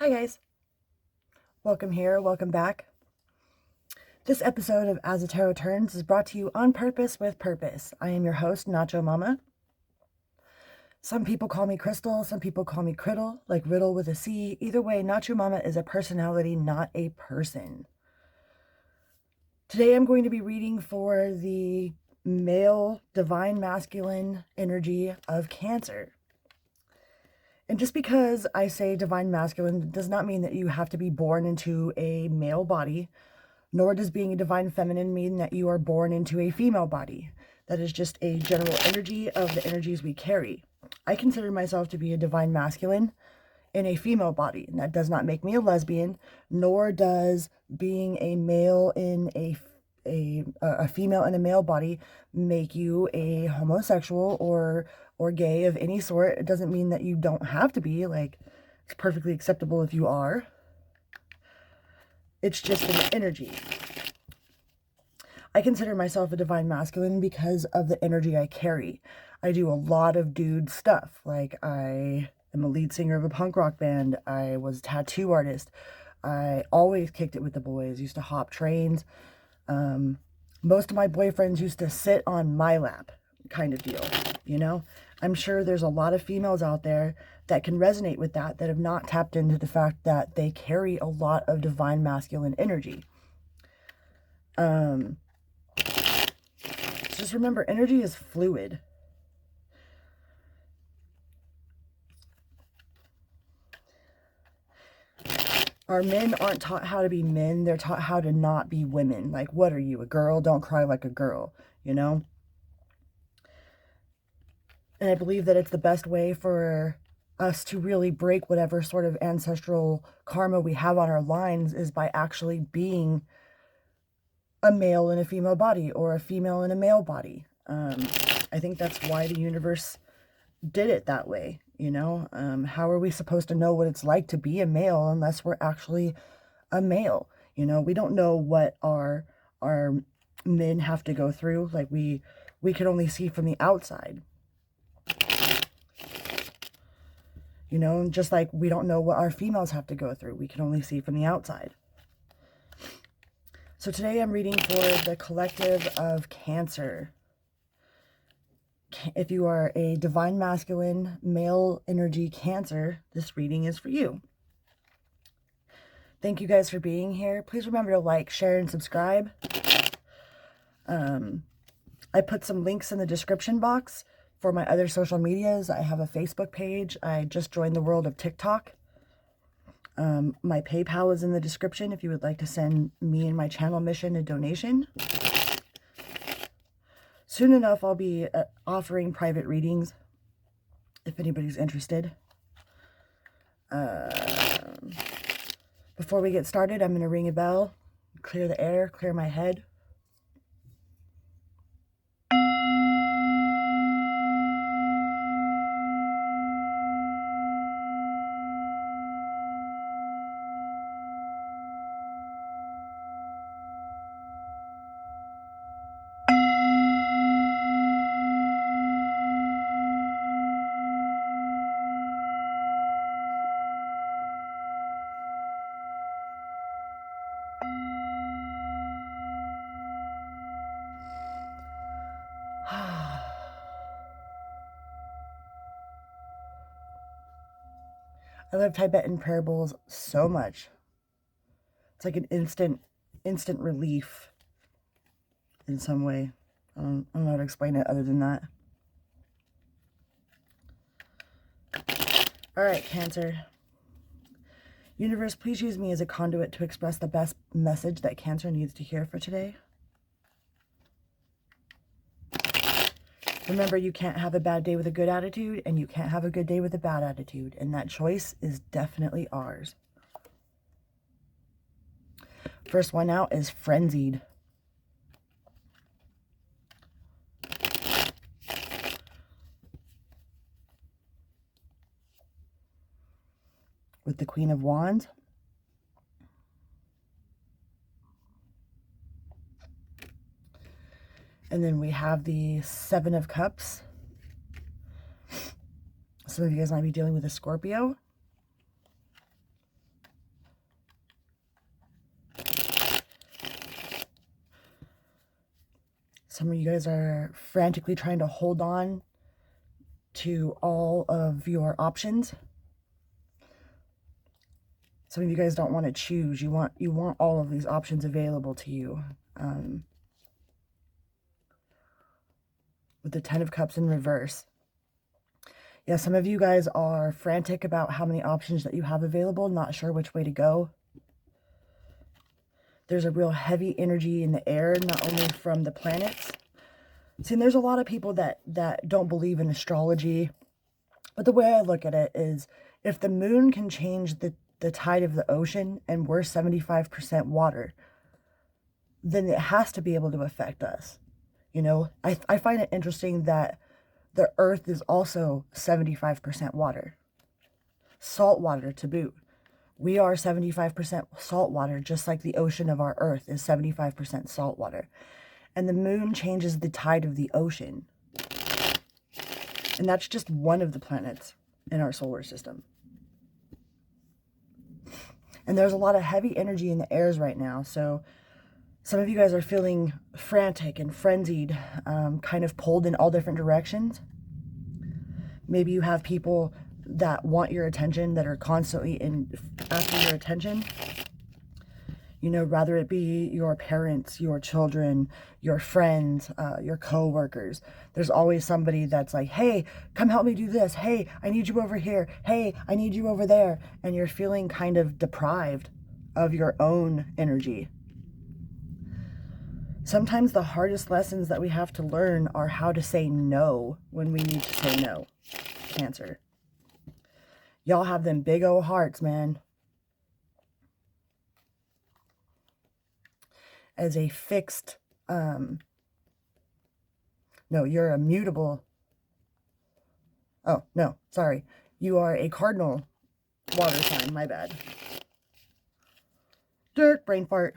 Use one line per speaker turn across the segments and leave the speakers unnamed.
Hi guys, welcome here, welcome back. This episode of As the Tarot Turns is brought to you on purpose with purpose. I am your host, Nacho Mama. Some people call me Crystal, some people call me Criddle, like riddle with a C. Either way, Nacho Mama is a personality, not a person. Today I'm going to be reading for the male divine masculine energy of Cancer. And just because I say divine masculine does not mean that you have to be born into a male body, nor does being a divine feminine mean that you are born into a female body. That is just a general energy of the energies we carry. I consider myself to be a divine masculine in a female body, and that does not make me a lesbian, nor does being a male in a female in a male body make you a homosexual or gay of any sort. It doesn't mean that you don't have to be. Like, it's perfectly acceptable if you are. It's just an energy. I consider myself a divine masculine because of the energy I carry. I do a lot of dude stuff. Like, I am a lead singer of a punk rock band. I was a tattoo artist. I always kicked it with the boys, used to hop trains. Most of my boyfriends used to sit on my lap, kind of deal, you know? I'm sure there's a lot of females out there that can resonate with that have not tapped into the fact that they carry a lot of divine masculine energy. Just remember, energy is fluid. Our men aren't taught how to be men. They're taught how to not be women. Like, what are you, a girl? Don't cry like a girl, you know? And I believe that it's the best way for us to really break whatever sort of ancestral karma we have on our lines is by actually being a male in a female body or a female in a male body. I think that's why the universe did it that way, you know? How are we supposed to know what it's like to be a male unless we're actually a male? You know, we don't know what our men have to go through. Like, we can only see from the outside. You know, just like we don't know what our females have to go through. We can only see from the outside. So today I'm reading for the collective of Cancer. If you are a divine masculine male energy Cancer, this reading is for you. Thank you guys for being here. Please remember to like, share, and subscribe. I put some links in the description box for my other social medias. I have a Facebook page. I just joined the world of TikTok. My PayPal is in the description if you would like to send me and my channel mission a donation. Soon enough, I'll be offering private readings if anybody's interested. Before we get started, I'm going to ring a bell, clear the air, clear my head. I love Tibetan prayer bowls so much. It's like an instant relief in some way. I don't know how to explain it other than that. All right, Cancer. Universe, please use me as a conduit to express the best message that Cancer needs to hear for today. Remember, you can't have a bad day with a good attitude, and you can't have a good day with a bad attitude, and that choice is definitely ours. First one out is Frenzied. With the Queen of Wands. And then we have the Seven of Cups. Some of you guys might be dealing with a Scorpio. Some of you guys are frantically trying to hold on to all of your options. Some of you guys don't want to choose. You want all of these options available to you. With the Ten of Cups in reverse. Yeah, some of you guys are frantic about how many options that you have available, not sure which way to go. There's a real heavy energy in the air, not only from the planets. See, and there's a lot of people that don't believe in astrology. But the way I look at it is, if the moon can change the tide of the ocean, and we're 75% water, then it has to be able to affect us. You know, I find it interesting that the earth is also 75% water. Salt water to boot. We are 75% salt water, just like the ocean of our earth is 75% salt water. And the moon changes the tide of the ocean. And that's just one of the planets in our solar system. And there's a lot of heavy energy in the airs right now. So some of you guys are feeling frantic and frenzied, kind of pulled in all different directions. Maybe you have people that want your attention, that are constantly after your attention. You know, rather it be your parents, your children, your friends, your co-workers. There's always somebody that's like, hey, come help me do this. Hey, I need you over here. Hey, I need you over there. And you're feeling kind of deprived of your own energy. Sometimes the hardest lessons that we have to learn are how to say no when we need to say no. Cancer. Y'all have them big old hearts, man. As a fixed, no, you're a mutable. Oh, no, sorry. You are a cardinal water sign, my bad. Dirt, brain fart.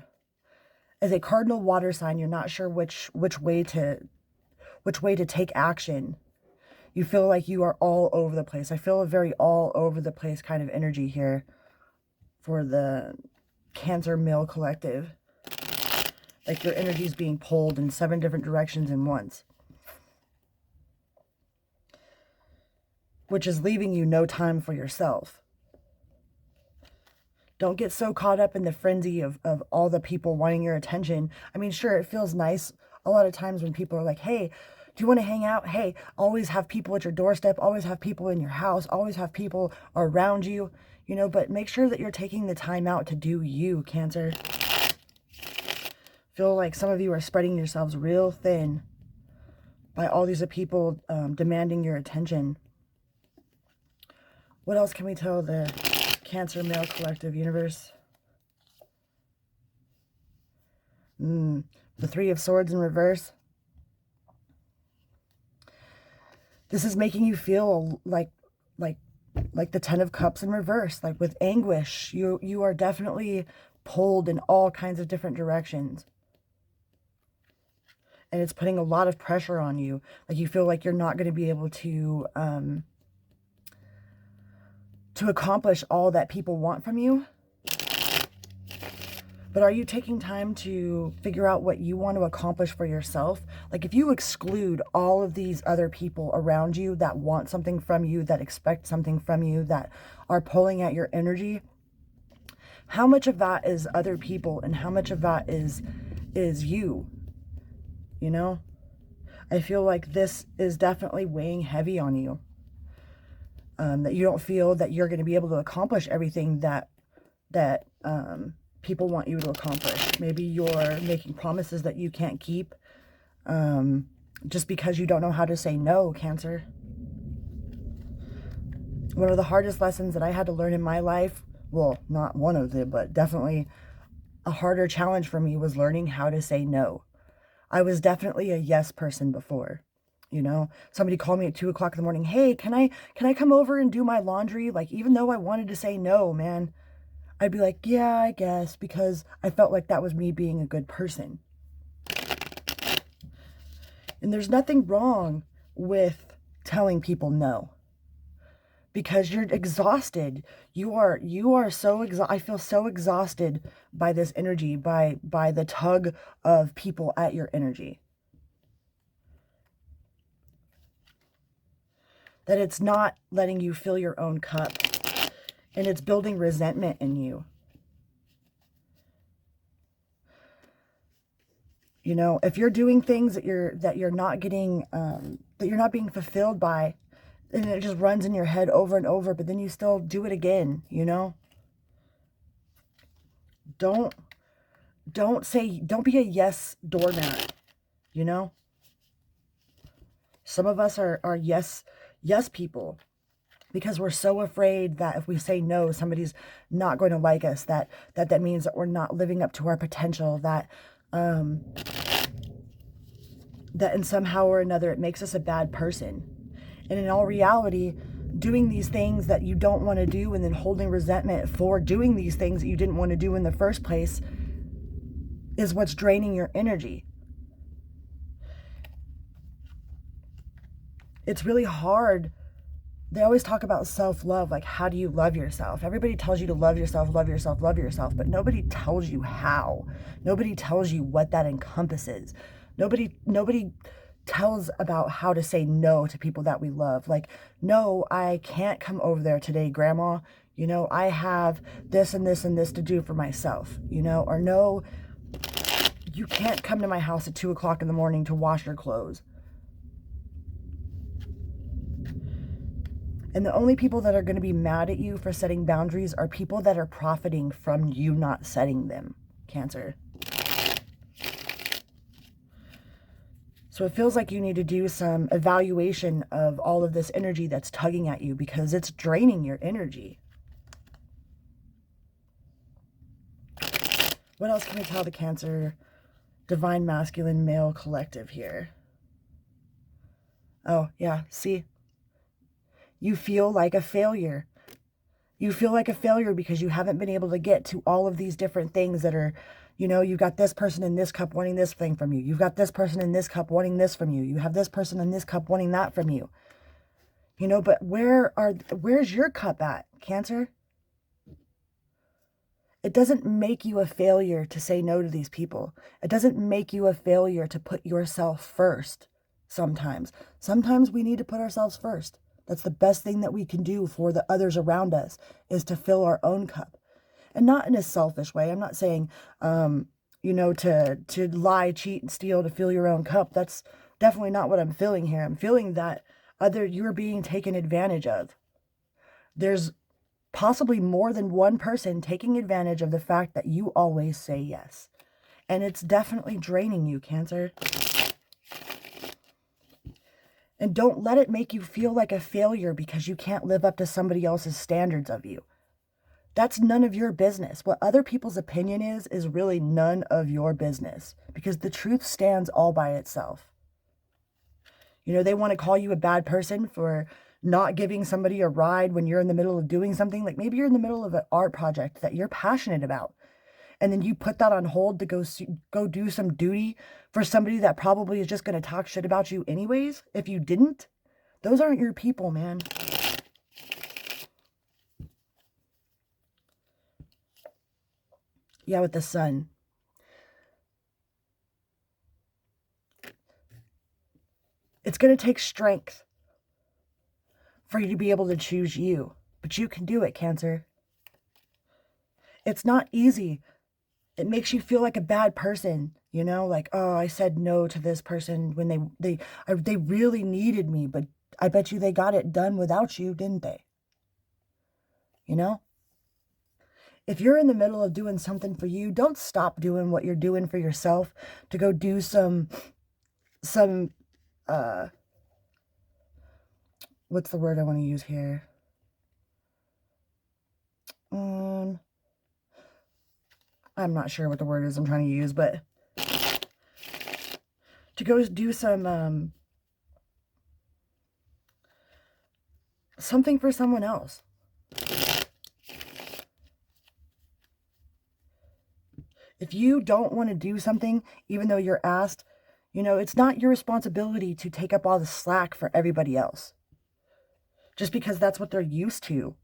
As a cardinal water sign, you're not sure which way to take action. You feel like you are all over the place. I feel a very all over the place kind of energy here for the Cancer male collective. Like your energy is being pulled in 7 different directions at once. Which is leaving you no time for yourself. Don't get so caught up in the frenzy of all the people wanting your attention. I mean, sure, it feels nice a lot of times when people are like, hey, do you want to hang out? Hey, always have people at your doorstep. Always have people in your house. Always have people around you. You know, but make sure that you're taking the time out to do you, Cancer. Feel like some of you are spreading yourselves real thin by all these people demanding your attention. What else can we tell the Cancer male collective universe? The 3 of Swords in reverse. This is making you feel like the 10 of Cups in reverse, like with anguish. You are definitely pulled in all kinds of different directions. And it's putting a lot of pressure on you. Like you feel like you're not going to be able to accomplish all that people want from you. But are you taking time to figure out what you want to accomplish for yourself? Like if you exclude all of these other people around you that want something from you, that expect something from you, that are pulling at your energy, how much of that is other people and how much of that is you? You know? I feel like this is definitely weighing heavy on you. That you don't feel that you're going to be able to accomplish everything that people want you to accomplish. Maybe you're making promises that you can't keep just because you don't know how to say no, Cancer. One of the hardest lessons that I had to learn in my life, well, not one of them, but definitely a harder challenge for me was learning how to say no. I was definitely a yes person before. You know, somebody called me at 2 o'clock in the morning. Hey, can I come over and do my laundry? Like, even though I wanted to say no, man, I'd be like, yeah, I guess, because I felt like that was me being a good person. And there's nothing wrong with telling people no, because you're exhausted. You are so I feel so exhausted by this energy, by the tug of people at your energy. that it's not letting you fill your own cup, and it's building resentment in you. You know, if you're doing things that you're not getting, that you're not being fulfilled by, and it just runs in your head over and over, but then you still do it again, you know? Don't be a yes doormat, you know? Some of us are yes people, because we're so afraid that if we say no, somebody's not going to like us, that means that we're not living up to our potential, that in somehow or another it makes us a bad person. And in all reality, doing these things that you don't want to do and then holding resentment for doing these things that you didn't want to do in the first place is what's draining your energy. It's really hard. They always talk about self-love, like, how do you love yourself? Everybody tells you to love yourself, love yourself, love yourself, but nobody tells you how. Nobody tells you what that encompasses. Nobody tells about how to say no to people that we love. Like, no, I can't come over there today, Grandma. You know, I have this and this and this to do for myself, you know, or no, you can't come to my house at 2 o'clock in the morning to wash your clothes. And the only people that are going to be mad at you for setting boundaries are people that are profiting from you not setting them, Cancer. So it feels like you need to do some evaluation of all of this energy that's tugging at you, because it's draining your energy. What else can we tell the Cancer Divine Masculine Male Collective here? Oh, yeah, see? You feel like a failure. You feel like a failure because you haven't been able to get to all of these different things that are, you know, you've got this person in this cup wanting this thing from you. You've got this person in this cup wanting this from you. You have this person in this cup wanting that from you. You know, but where's your cup at, Cancer? It doesn't make you a failure to say no to these people. It doesn't make you a failure to put yourself first sometimes. Sometimes we need to put ourselves first. That's the best thing that we can do for the others around us, is to fill our own cup. And not in a selfish way. I'm not saying, you know, to lie, cheat, and steal to fill your own cup. That's definitely not what I'm feeling here. I'm feeling that you're being taken advantage of. There's possibly more than one person taking advantage of the fact that you always say yes. And it's definitely draining you, Cancer. And don't let it make you feel like a failure because you can't live up to somebody else's standards of you. That's none of your business. What other people's opinion is really none of your business, because the truth stands all by itself. You know, they want to call you a bad person for not giving somebody a ride when you're in the middle of doing something. Like, maybe you're in the middle of an art project that you're passionate about, and then you put that on hold to go do some duty for somebody that probably is just going to talk shit about you anyways. If you didn't, those aren't your people, man. Yeah, with the Sun. It's going to take strength for you to be able to choose you, but you can do it, Cancer. It's not easy. It makes you feel like a bad person, you know, like, oh, I said no to this person when they really needed me, but I bet you they got it done without you, didn't they? You know? If you're in the middle of doing something for you, don't stop doing what you're doing for yourself to go do some what's the word I want to use here? I'm not sure what the word is I'm trying to use, but to go do some something for someone else. If you don't want to do something, even though you're asked, you know, it's not your responsibility to take up all the slack for everybody else. Just because that's what they're used to.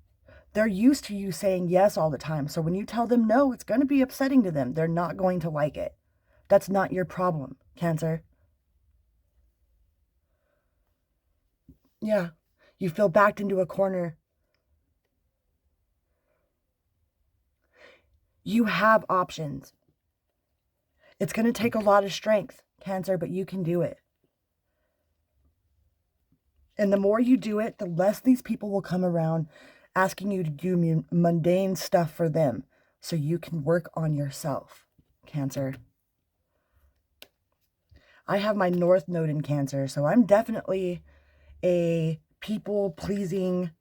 They're used to you saying yes all the time. So when you tell them no, it's going to be upsetting to them. They're not going to like it. That's not your problem, Cancer. Yeah. You feel backed into a corner. You have options. It's going to take a lot of strength, Cancer, but you can do it. And the more you do it, the less these people will come around asking you to do mundane stuff for them so you can work on yourself, Cancer. I have my North Node in Cancer, so I'm definitely a people-pleasing,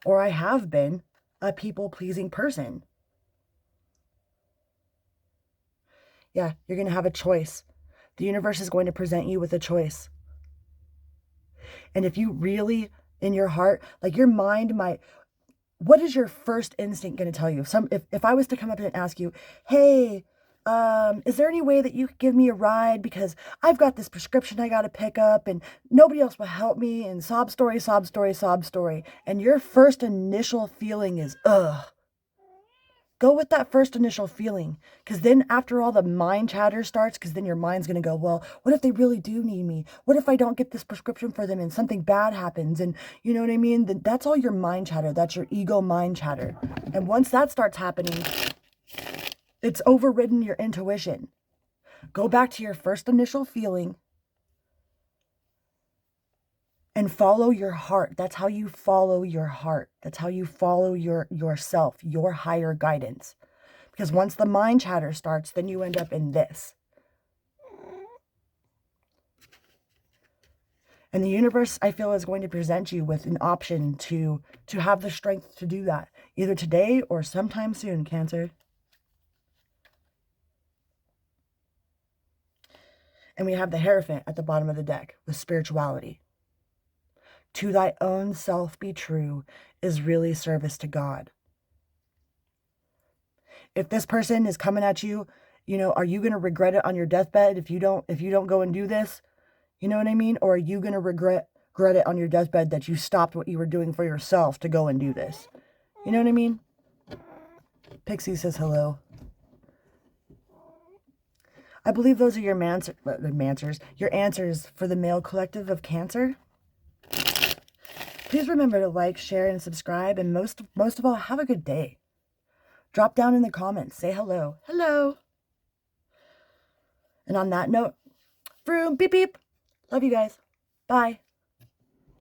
or I have been a people-pleasing person. Yeah, you're going to have a choice. The universe is going to present you with a choice. And if you really, in your heart, like your mind might, what is your first instinct going to tell you? If I was to come up and ask you, hey, is there any way that you could give me a ride? Because I've got this prescription I got to pick up and nobody else will help me, and sob story, sob story, sob story. And your first initial feeling is, ugh. Go with that first initial feeling, because then after all the mind chatter starts, because then your mind's going to go, well, what if they really do need me? What if I don't get this prescription for them and something bad happens? And you know what I mean? That's all your mind chatter. That's your ego mind chatter. And once that starts happening, it's overridden your intuition. Go back to your first initial feeling and follow your heart. That's how you follow your heart. That's how you follow yourself, your higher guidance. Because once the mind chatter starts, then you end up in this. And the universe, I feel, is going to present you with an option to have the strength to do that. Either today or sometime soon, Cancer. And we have the Hierophant at the bottom of the deck with spirituality. To thy own self be true is really service to God. If this person is coming at you, you know, are you going to regret it on your deathbed if you don't go and do this? You know what I mean? Or are you going to regret it on your deathbed that you stopped what you were doing for yourself to go and do this? You know what I mean? Pixie says hello. I believe those are your your answers for the male collective of Cancer. Please remember to like, share, and subscribe, and most of all, have a good day. Drop down in the comments, say hello. Hello. And on that note, vroom, beep, beep. Love you guys. Bye.